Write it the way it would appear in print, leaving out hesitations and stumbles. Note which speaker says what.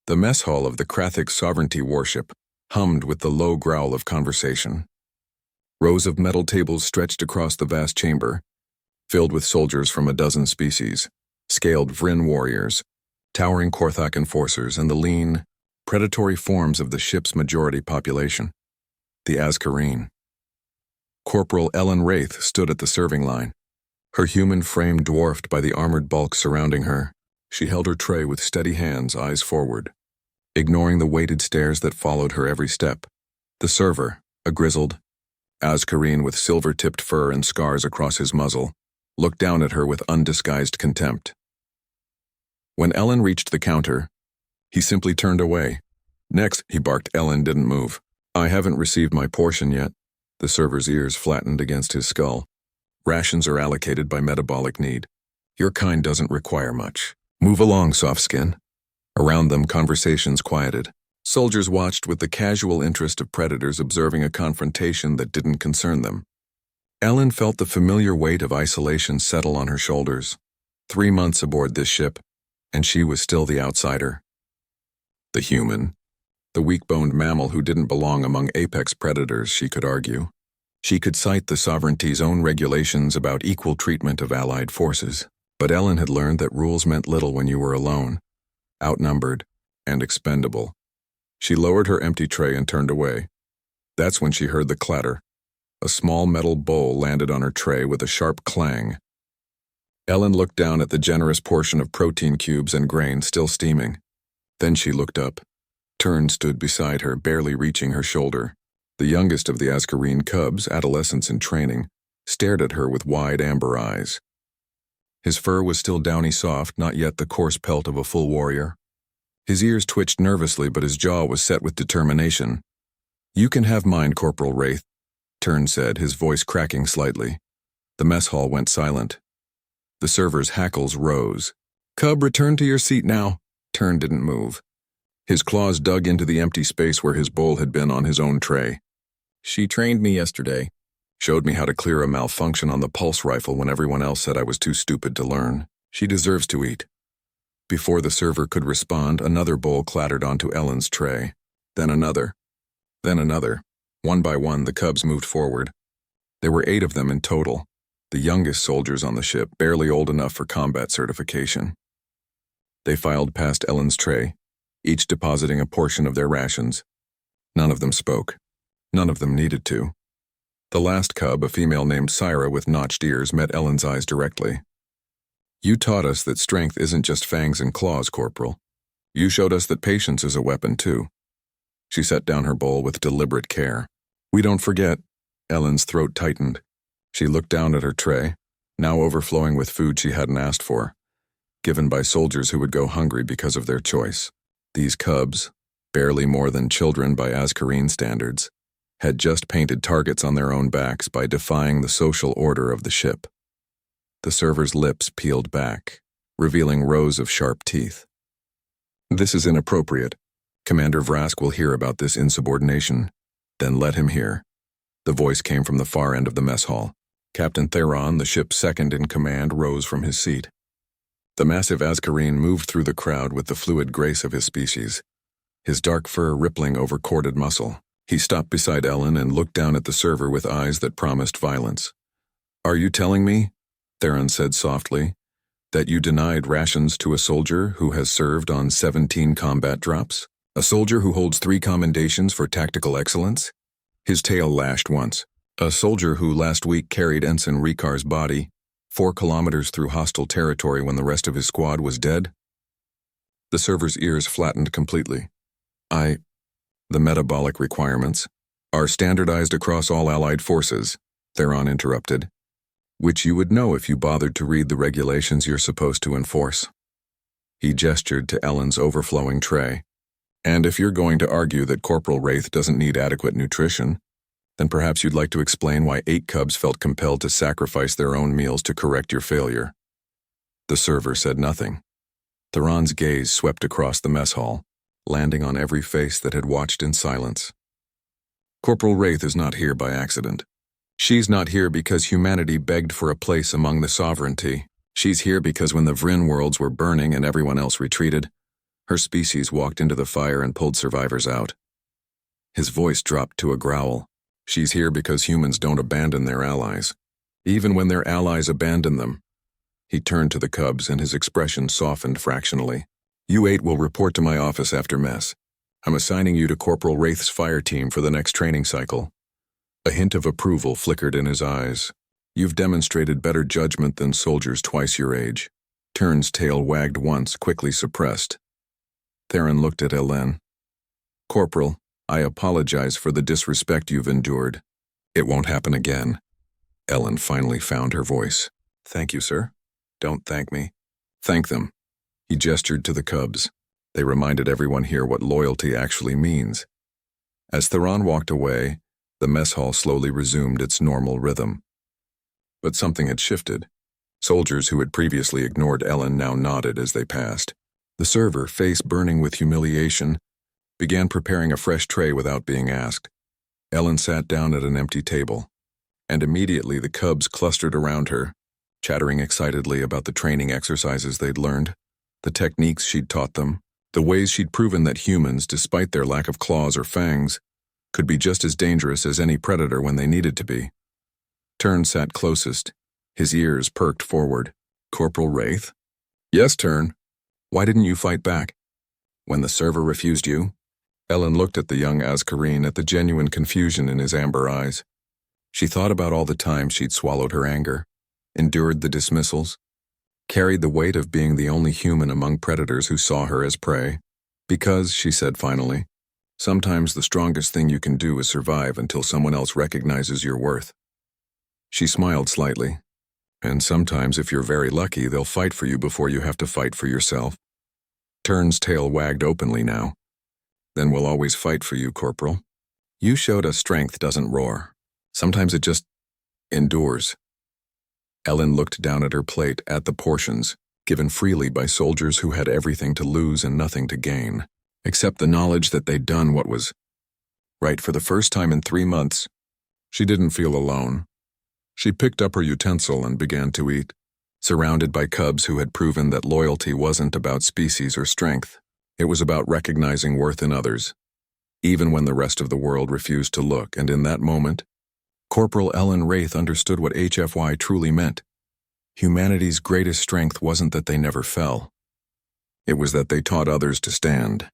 Speaker 1: The mess hall of the Krathic sovereignty warship hummed with the low growl of conversation. Rows of metal tables stretched across the vast chamber, filled with soldiers from a dozen species, scaled Vryn warriors, towering Korthak enforcers, and the lean, predatory forms of the ship's majority population, the Azkareen. Corporal Ellen Wraith stood at the serving line, her human frame dwarfed by the armored bulk surrounding her. She held her tray with steady hands, eyes forward, ignoring the weighted stares that followed her every step. The server, a grizzled Azkareen with silver-tipped fur and scars across his muzzle, looked down at her with undisguised contempt. When Ellen reached the counter, he simply turned away. "Next," he barked. Ellen didn't move. "I haven't received my portion yet." The server's ears flattened against his skull. "Rations are allocated by metabolic need. Your kind doesn't require much. Move along, soft skin." Around them, conversations quieted. Soldiers watched with the casual interest of predators observing a confrontation that didn't concern them. Ellen felt the familiar weight of isolation settle on her shoulders. 3 months aboard this ship, and she was still the outsider. The human, the weak-boned mammal who didn't belong among apex predators, she could argue. She could cite the sovereignty's own regulations about equal treatment of allied forces, but Ellen had learned that rules meant little when you were alone, outnumbered, and expendable. She lowered her empty tray and turned away. That's when she heard the clatter. A small metal bowl landed on her tray with a sharp clang. Ellen looked down at the generous portion of protein cubes and grain still steaming. Then she looked up. Tern stood beside her, barely reaching her shoulder. The youngest of the Azkareen cubs, adolescents in training, stared at her with wide amber eyes. His fur was still downy soft, not yet the coarse pelt of a full warrior. His ears twitched nervously, but his jaw was set with determination. "You can have mine, Corporal Wraith," Tern said, his voice cracking slightly. The mess hall went silent. The server's hackles rose. "Cub, return to your seat now." Tern didn't move. His claws dug into the empty space where his bowl had been on his own tray. "She trained me yesterday. Showed me how to clear a malfunction on the pulse rifle when everyone else said I was too stupid to learn. She deserves to eat." Before the server could respond, another bowl clattered onto Ellen's tray. Then another. Then another. One by one, the cubs moved forward. There were 8 of them in total, the youngest soldiers on the ship, barely old enough for combat certification. They filed past Ellen's tray, each depositing a portion of their rations. None of them spoke. None of them needed to. The last cub, a female named Syra with notched ears, met Ellen's eyes directly. "You taught us that strength isn't just fangs and claws, Corporal. You showed us that patience is a weapon, too." She set down her bowl with deliberate care. "We don't forget." Ellen's throat tightened. She looked down at her tray, now overflowing with food she hadn't asked for, given by soldiers who would go hungry because of their choice. These cubs, barely more than children by Azkareen standards, had just painted targets on their own backs by defying the social order of the ship. The server's lips peeled back, revealing rows of sharp teeth. "This is inappropriate. Commander Vrask will hear about this insubordination. Then let him hear." The voice came from the far end of the mess hall. Captain Theron, the ship's second in command, rose from his seat. The massive Azkareen moved through the crowd with the fluid grace of his species, his dark fur rippling over corded muscle. He stopped beside Ellen and looked down at the server with eyes that promised violence. "Are you telling me," Theron said softly, "that you denied rations to a soldier who has served on 17 combat drops? A soldier who holds 3 commendations for tactical excellence?" His tail lashed once. "A soldier who last week carried Ensign Rikar's body 4 kilometers through hostile territory when the rest of his squad was dead?" The server's ears flattened completely. The metabolic requirements are standardized across all allied forces," Theron interrupted, "which you would know if you bothered to read the regulations you're supposed to enforce." He gestured to Ellen's overflowing tray. "And if you're going to argue that Corporal Wraith doesn't need adequate nutrition, then perhaps you'd like to explain why 8 cubs felt compelled to sacrifice their own meals to correct your failure." The server said nothing. Theron's gaze swept across the mess hall, landing on every face that had watched in silence. "Corporal Wraith is not here by accident. She's not here because humanity begged for a place among the sovereignty. She's here because when the Vryn worlds were burning and everyone else retreated, Her species walked into the fire and pulled survivors out. His voice dropped to a growl. She's here because humans don't abandon their allies, even when their allies abandon them. He turned to the cubs and his expression softened fractionally. You 8 will report to my office after mess. I'm assigning you to Corporal Wraith's fire team for the next training cycle. A hint of approval flickered in his eyes. You've demonstrated better judgment than soldiers twice your age. Turn's tail wagged once, quickly suppressed. Theron looked at Hélène. Corporal, I apologize for the disrespect you've endured. It won't happen again. Ellen finally found her voice. Thank you, sir. Don't thank me. Thank them. He gestured to the cubs. They reminded everyone here what loyalty actually means. As Theron walked away, the mess hall slowly resumed its normal rhythm. But something had shifted. Soldiers who had previously ignored Ellen now nodded as they passed. The server, face burning with humiliation, began preparing a fresh tray without being asked. Ellen sat down at an empty table, and immediately the cubs clustered around her, chattering excitedly about the training exercises they'd learned, the techniques she'd taught them, the ways she'd proven that humans, despite their lack of claws or fangs, could be just as dangerous as any predator when they needed to be. Tern sat closest, his ears perked forward. Corporal Wraith? Yes, Tern. Why didn't you fight back? When the server refused you? Ellen looked at the young Azkareen, at the genuine confusion in his amber eyes. She thought about all the times she'd swallowed her anger, endured the dismissals, carried the weight of being the only human among predators who saw her as prey. Because, she said finally, sometimes the strongest thing you can do is survive until someone else recognizes your worth. She smiled slightly. And sometimes, if you're very lucky, they'll fight for you before you have to fight for yourself. Tern's tail wagged openly now. Then we'll always fight for you, Corporal. You showed us strength doesn't roar. Sometimes it just endures. Ellen looked down at her plate, at the portions, given freely by soldiers who had everything to lose and nothing to gain, except the knowledge that they'd done what was right for the first time in 3 months. She didn't feel alone. She picked up her utensil and began to eat, surrounded by cubs who had proven that loyalty wasn't about species or strength. It was about recognizing worth in others, even when the rest of the world refused to look, and in that moment, Corporal Ellen Wraith understood what HFY truly meant. Humanity's greatest strength wasn't that they never fell. It was that they taught others to stand.